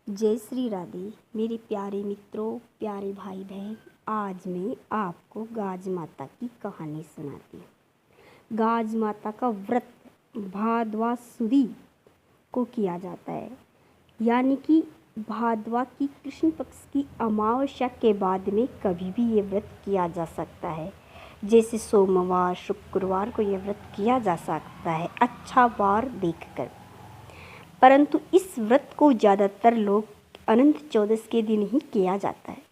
जय श्री राधे मेरे प्यारे मित्रों, प्यारे भाई बहन। आज मैं आपको गाज माता की कहानी सुनाती हूँ। गाज माता का व्रत भादवा सुदी को किया जाता है, यानी कि भादवा की कृष्ण पक्ष की अमावस्या के बाद में कभी भी ये व्रत किया जा सकता है। जैसे सोमवार, शुक्रवार को ये व्रत किया जा सकता है, अच्छा वार देखकर। परंतु इस व्रत को ज़्यादातर लोग अनंत चौदस के दिन ही किया जाता है।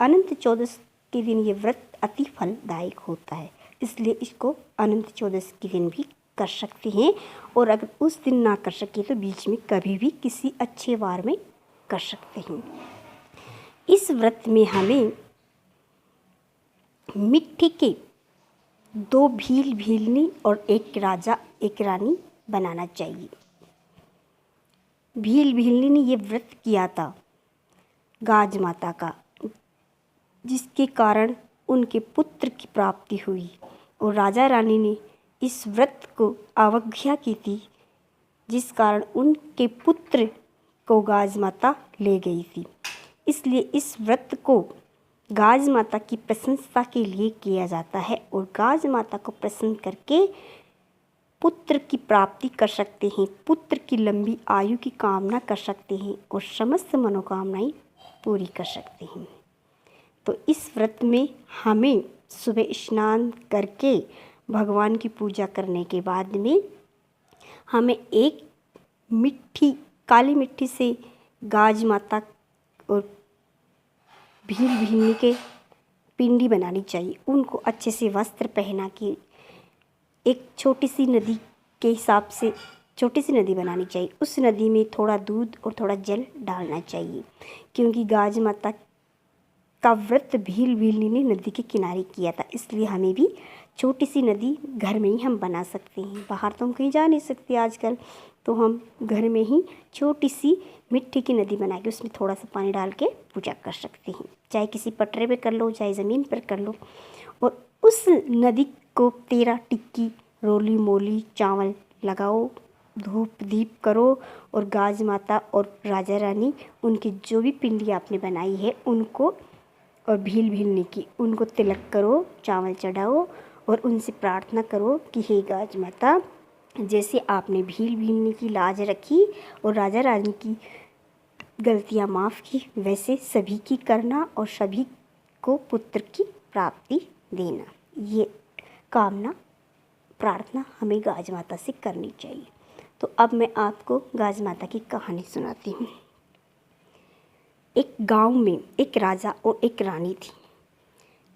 अनंत चौदस के दिन ये व्रत अति फलदायक होता है, इसलिए इसको अनंत चौदस के दिन भी कर सकते हैं। और अगर उस दिन ना कर सके तो बीच में कभी भी किसी अच्छे वार में कर सकते हैं। इस व्रत में हमें मिट्टी के 2 भील भीलनी और 1 राजा 1 रानी बनाना चाहिए। भील भीलनी ने ये व्रत किया था गाज माता का, जिसके कारण उनके पुत्र की प्राप्ति हुई। और राजा रानी ने इस व्रत को अवज्ञा की थी, जिस कारण उनके पुत्र को गाज माता ले गई थी। इसलिए इस व्रत को गाज माता की प्रशंसा के लिए किया जाता है और गाज माता को प्रसन्न करके पुत्र की प्राप्ति कर सकते हैं, पुत्र की लंबी आयु की कामना कर सकते हैं और समस्त मनोकामनाएं पूरी कर सकते हैं। तो इस व्रत में हमें सुबह स्नान करके भगवान की पूजा करने के बाद में हमें एक काली मिट्टी से गाज माता और भील भीलनी के पिंडी बनानी चाहिए। उनको अच्छे से वस्त्र पहना के एक छोटी सी नदी के हिसाब से छोटी सी नदी बनानी चाहिए। उस नदी में थोड़ा दूध और थोड़ा जल डालना चाहिए, क्योंकि गाज माता का व्रत भील भीलनी ने नदी के किनारे किया था। इसलिए हमें भी छोटी सी नदी घर में ही हम बना सकते हैं। बाहर तो हम कहीं जा नहीं सकते आजकल, तो हम घर में ही छोटी सी मिट्टी की नदी बना के उसमें थोड़ा सा पानी डाल के पूजा कर सकते हैं। चाहे किसी पटरे पे कर लो, चाहे ज़मीन पर कर लो। और उस नदी को 13 टिक्की, रोली मोली, चावल लगाओ, धूप दीप करो और गाज माता और राजा रानी उनकी जो भी पिंडी आपने बनाई है उनको और भील भीलनी की उनको तिलक करो, चावल चढ़ाओ और उनसे प्रार्थना करो कि हे गाज माता, जैसे आपने भील भीलनी की लाज रखी और राजा रानी की गलतियाँ माफ़ की, वैसे सभी की करना और सभी को पुत्र की प्राप्ति देना। ये कामना प्रार्थना हमें गाज माता से करनी चाहिए। तो अब मैं आपको गाज माता की कहानी सुनाती हूँ। एक गांव में एक राजा और एक रानी थी।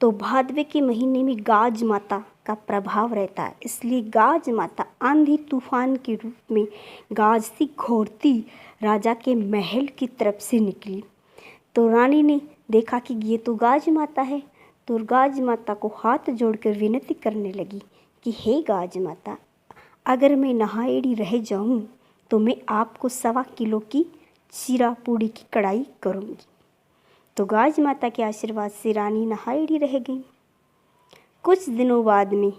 तो भादवे के महीने में गाज माता का प्रभाव रहता है, इसलिए गाज माता आंधी तूफान के रूप में गाजती घोरती राजा के महल की तरफ से निकली। तो रानी ने देखा कि ये तो गाज माता है, तो गाज माता को हाथ जोड़कर विनती करने लगी कि हे गाज माता, अगर मैं नहाएड़ी रह जाऊं तो मैं आपको 1.25 किलो की सीरा पूड़ी की कढ़ाई करूंगी। तो गाज माता के आशीर्वाद से रानी नहाएड़ी रह गई। कुछ दिनों बाद में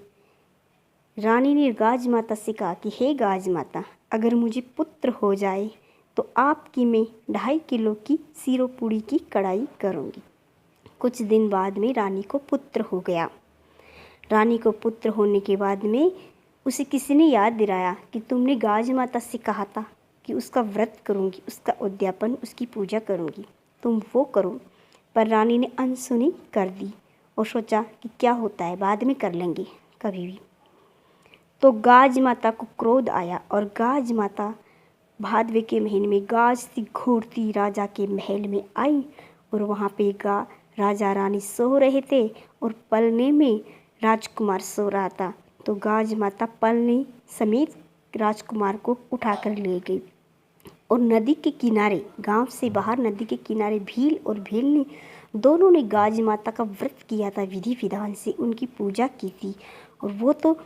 रानी ने गाज माता से कहा कि हे गाज माता, अगर मुझे पुत्र हो जाए तो आपकी मैं 2.5 किलो की सीरो पूड़ी की कढ़ाई करूंगी। कुछ दिन बाद में रानी को पुत्र हो गया। रानी को पुत्र होने के बाद में उसे किसी ने याद दिलाया कि तुमने गाज माता से कहा था कि उसका व्रत करूंगी, उसका उद्यापन, उसकी पूजा करूंगी, तुम वो करो। पर रानी ने अनसुनी कर दी और सोचा कि क्या होता है, बाद में कर लेंगे कभी भी। तो गाज माता को क्रोध आया और गाज माता भादवे के महीने में गाजती घोरती राजा के महल में आई और वहाँ पे राजा रानी सो रहे थे और पलने में राजकुमार सो रहा था। तो गाज माता पलने समेत राजकुमार को उठाकर ले गई और नदी के किनारे, गांव से बाहर नदी के किनारे भील और भीलनी दोनों ने गाज माता का व्रत किया था, विधि विधान से उनकी पूजा की थी। और वो तो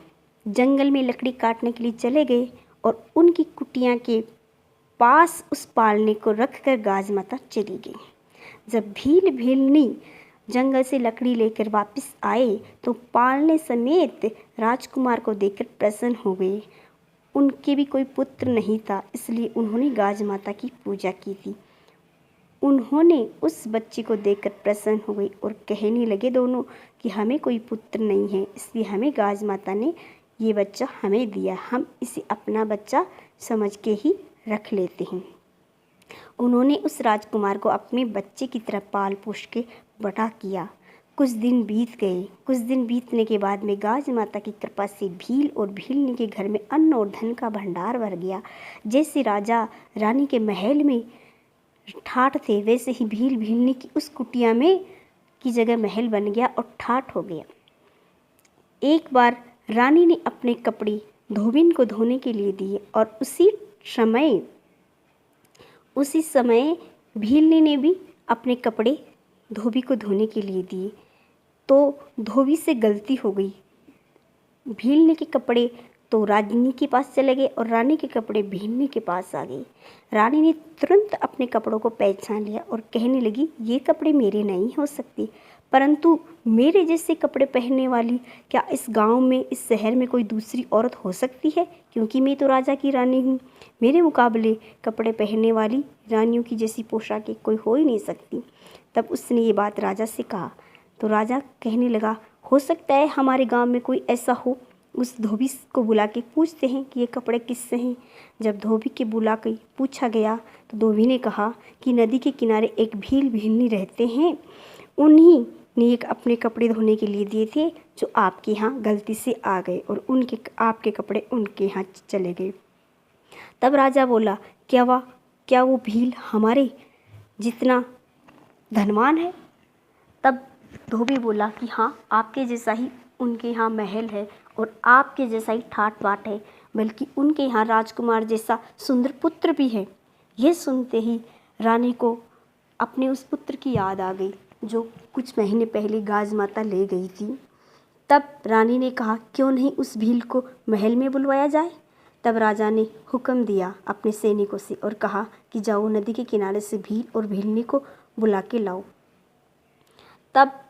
जंगल में लकड़ी काटने के लिए चले गए और उनकी कुटिया के पास उस पालने को रखकर गाज माता चली गई। जब भील भीलनी जंगल से लकड़ी लेकर वापस आए तो पालने समेत राजकुमार को देखकर प्रसन्न हो गए उनके भी कोई पुत्र नहीं था, इसलिए उन्होंने गाज माता की पूजा की थी। उन्होंने उस बच्चे को देखकर प्रसन्न हो गई और कहने लगे दोनों कि हमें कोई पुत्र नहीं है, इसलिए हमें गाज माता ने ये बच्चा हमें दिया, हम इसे अपना बच्चा समझ के ही रख लेते हैं। उन्होंने उस राजकुमार को अपने बच्चे की तरह पाल पोष के बड़ा किया। कुछ दिन बीत गए। कुछ दिन बीतने के बाद में गाज माता की कृपा से भील और भीलनी के घर में अन्न और धन का भंडार भर गया। जैसे राजा रानी के महल में ठाठ थे, वैसे ही भील भीलनी की उस कुटिया में की जगह महल बन गया और ठाठ हो गया। एक बार रानी ने अपने कपड़े धोबिन को धोने के लिए दिए और उसी समय भीलनी ने भी अपने कपड़े धोबी को धोने के लिए दिए, तो धोबी से गलती हो गई। भीलनी के कपड़े तो रानी के पास चले गए और रानी के कपड़े भीलनी के पास आ गए। रानी ने तुरंत अपने कपड़ों को पहचान लिया और कहने लगी, ये कपड़े मेरे नहीं हो सकते, परंतु मेरे जैसे कपड़े पहनने वाली क्या इस गांव में, इस शहर में कोई दूसरी औरत हो सकती है? क्योंकि मैं तो राजा की रानी हूँ। मेरे मुकाबले कपड़े पहनने वाली रानियों की जैसी पोशाकें कोई हो ही नहीं सकती। तब उसने ये बात राजा से कहा, तो राजा कहने लगा, हो सकता है हमारे गांव में कोई ऐसा हो। उस धोबी को बुला के पूछते हैं कि ये कपड़े किससे हैं। जब धोबी के बुला के पूछा गया तो धोबी ने कहा कि नदी के किनारे एक भील भीलनी रहते हैं, उन्हीं ने एक अपने कपड़े धोने के लिए दिए थे, जो आपके यहाँ गलती से आ गए और आपके कपड़े उनके यहाँ चले गए। तब राजा बोला, क्या वो भील हमारे जितना धनवान है? तब धोबी बोला कि हाँ, आपके जैसा ही उनके यहाँ महल है और आपके जैसा ही ठाट बाट है, बल्कि उनके यहाँ राजकुमार जैसा सुंदर पुत्र भी है। यह सुनते ही रानी को अपने उस पुत्र की याद आ गई जो कुछ महीने पहले गाज माता ले गई थी। तब रानी ने कहा, क्यों नहीं उस भील को महल में बुलवाया जाए। तब राजा ने हुक्म दिया अपने सैनिकों से और कहा कि जाओ नदी के किनारे से भील और भीलनी को बुला के लाओ। तब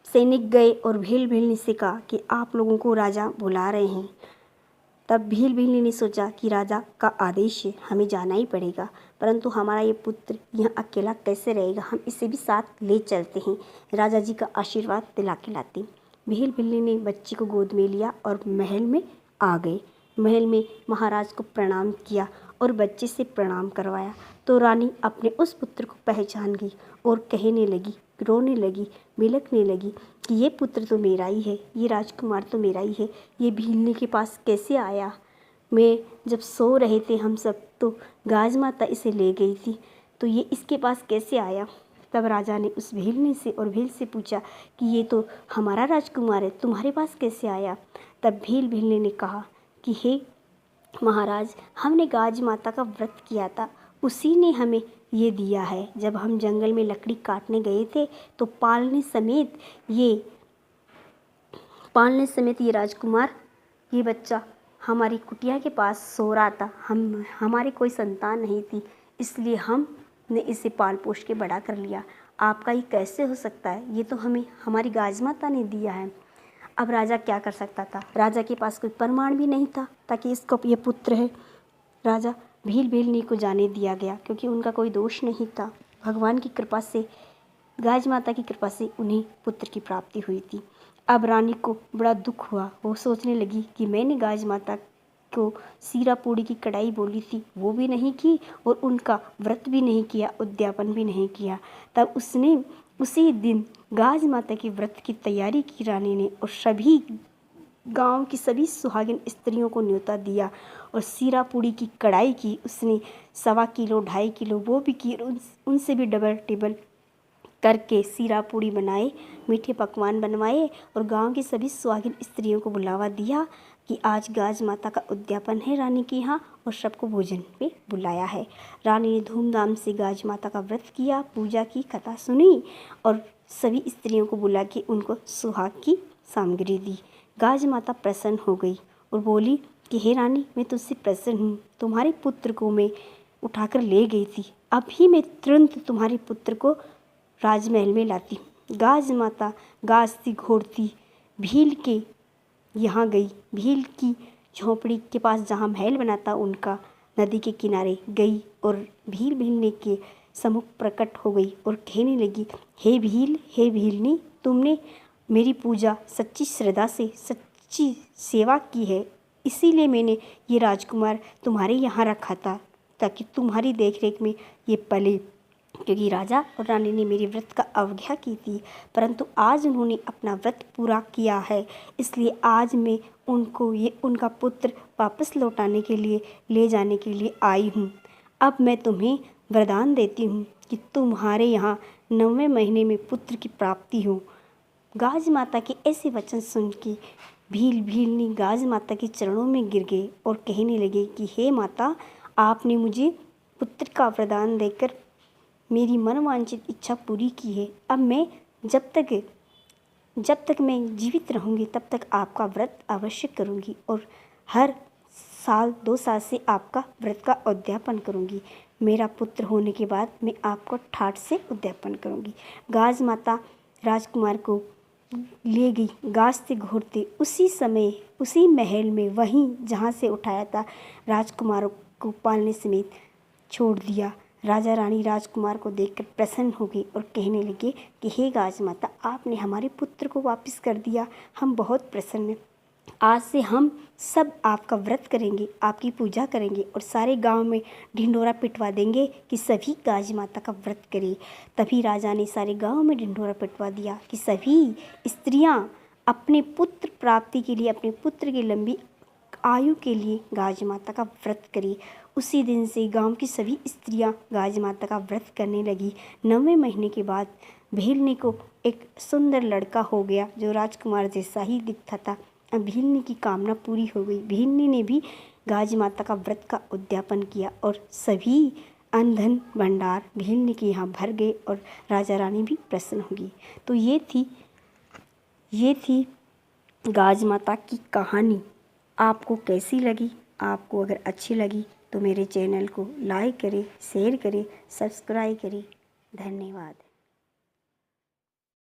सैनिक गए और भील भीलनी से कहा कि आप लोगों को राजा बुला रहे हैं। तब भील भीलनी ने सोचा कि राजा का आदेश है, हमें जाना ही पड़ेगा, परंतु हमारा ये पुत्र यहाँ अकेला कैसे रहेगा, हम इसे भी साथ ले चलते हैं, राजा जी का आशीर्वाद दिला के लाते। भील भीलनी ने बच्चे को गोद में लिया और महल में आ गए। महल में महाराज को प्रणाम किया और बच्चे से प्रणाम करवाया तो रानी अपने उस पुत्र को पहचान गई और कहने लगी, रोने लगी, बिलखने लगी कि ये पुत्र तो मेरा ही है, ये राजकुमार तो मेरा ही है, ये भीलनी के पास कैसे आया? मैं जब सो रहे थे हम सब तो गाज माता इसे ले गई थी, तो ये इसके पास कैसे आया? तब राजा ने उस भीलनी से और भील से पूछा कि ये तो हमारा राजकुमार है, तुम्हारे पास कैसे आया? तब भीलनी ने कहा कि हे महाराज, हमने गाज माता का व्रत किया था, उसी ने हमें ये दिया है। जब हम जंगल में लकड़ी काटने गए थे तो पालने समेत ये राजकुमार, ये बच्चा हमारी कुटिया के पास सो रहा था। हमारी कोई संतान नहीं थी, इसलिए हमने इसे पाल पोष के बड़ा कर लिया। आपका ये कैसे हो सकता है? ये तो हमें हमारी गाज माता ने दिया है। अब राजा क्या कर सकता था? राजा के पास कोई प्रमाण भी नहीं था ताकि इसको ये पुत्र है। राजा भीलनी को जाने दिया गया क्योंकि उनका कोई दोष नहीं था। भगवान की कृपा से, गाज माता की कृपा से उन्हें पुत्र की प्राप्ति हुई थी। अब रानी को बड़ा दुख हुआ। वो सोचने लगी कि मैंने गाज माता को सीरा पूड़ी की कढ़ाई बोली थी, वो भी नहीं की और उनका व्रत भी नहीं किया, उद्यापन भी नहीं किया। तब उसने उसी दिन गाज माता के व्रत की तैयारी की रानी ने और सभी गांव की सभी सुहागिन स्त्रियों को न्योता दिया और सीरा पूड़ी की कढ़ाई की उसने 1.25 किलो 2.5 किलो वो भी की, उनसे भी डबल टिबल करके सीरा पूड़ी बनाए, मीठे पकवान बनवाए और गांव की सभी सुहागिन स्त्रियों को बुलावा दिया कि आज गाज माता का उद्यापन है रानी के यहाँ और सबको भोजन पे बुलाया है। रानी ने धूमधाम से गाज माता का व्रत किया, पूजा की, कथा सुनी और सभी स्त्रियों को बुला के उनको सुहाग की सामग्री दी। गाज माता प्रसन्न हो गई और बोली कि हे रानी, मैं तुझसे प्रसन्न हूँ। तुम्हारे पुत्र को मैं उठाकर ले गई थी, अभी मैं तुरंत तुम्हारे पुत्र को राजमहल में लाती हूँ। गाज माता गाजती घोड़ती भील के यहाँ गई। भील की झोंपड़ी के पास जहाँ महल बना था उनका नदी के किनारे गई और भील भीलनी के सम्मुख प्रकट हो गई और कहने लगी, हे भील, हे भीलनी, तुमने मेरी पूजा सच्ची श्रद्धा से सच्ची सेवा की है, इसीलिए मैंने ये राजकुमार तुम्हारे यहाँ रखा था ताकि तुम्हारी देखरेख में ये पले। क्योंकि राजा और रानी ने मेरे व्रत का अवज्ञा की थी, परंतु आज उन्होंने अपना व्रत पूरा किया है, इसलिए आज मैं उनको उनका पुत्र वापस लौटाने के लिए ले जाने के लिए आई हूँ। अब मैं तुम्हें वरदान देती हूँ कि तुम्हारे यहाँ 9वें महीने में पुत्र की प्राप्ति हो। गाज माता के ऐसे वचन सुन के भील भीलनी गाज माता के चरणों में गिर गए और कहने लगे कि हे माता, आपने मुझे पुत्र का वरदान देकर मेरी मनवांछित इच्छा पूरी की है। अब मैं जब तक मैं जीवित रहूँगी तब तक आपका व्रत अवश्य करूँगी और हर साल 2 साल से आपका व्रत का उद्यापन करूँगी। मेरा पुत्र होने के बाद मैं आपको ठाठ से उद्यापन करूँगी। गाज माता राजकुमार को ले गई। गाज से घोरते उसी समय उसी महल में वहीं जहाँ से उठाया था राजकुमारों को पालने समेत छोड़ दिया। राजा रानी राजकुमार को देखकर प्रसन्न हो गई और कहने लगे कि हे गाज माता, आपने हमारे पुत्र को वापस कर दिया, हम बहुत प्रसन्न हैं। आज से हम सब आपका व्रत करेंगे, आपकी पूजा करेंगे और सारे गांव में ढिंढोरा पिटवा देंगे कि सभी गाज माता का व्रत करें। तभी राजा ने सारे गांव में ढिंढोरा पिटवा दिया कि सभी स्त्रियां अपने पुत्र प्राप्ति के लिए, अपने पुत्र की लंबी आयु के लिए गाज माता का व्रत करें। उसी दिन से गांव की सभी स्त्रियां गाज माता का व्रत करने लगी। 9वें महीने के बाद भीलनी को एक सुंदर लड़का हो गया जो राजकुमार जैसा ही दिखता था। अब भीलनी की कामना पूरी हो गई। भीलनी ने भी गाज माता का व्रत का उद्यापन किया और सभी अन्न धन भंडार भीलनी के यहाँ भर गए और राजा रानी भी प्रसन्न हो गई। तो ये थी गाज माता की कहानी। आपको कैसी लगी? आपको अगर अच्छी लगी तो मेरे चैनल को लाइक करें, शेयर करें, सब्सक्राइब करें। धन्यवाद।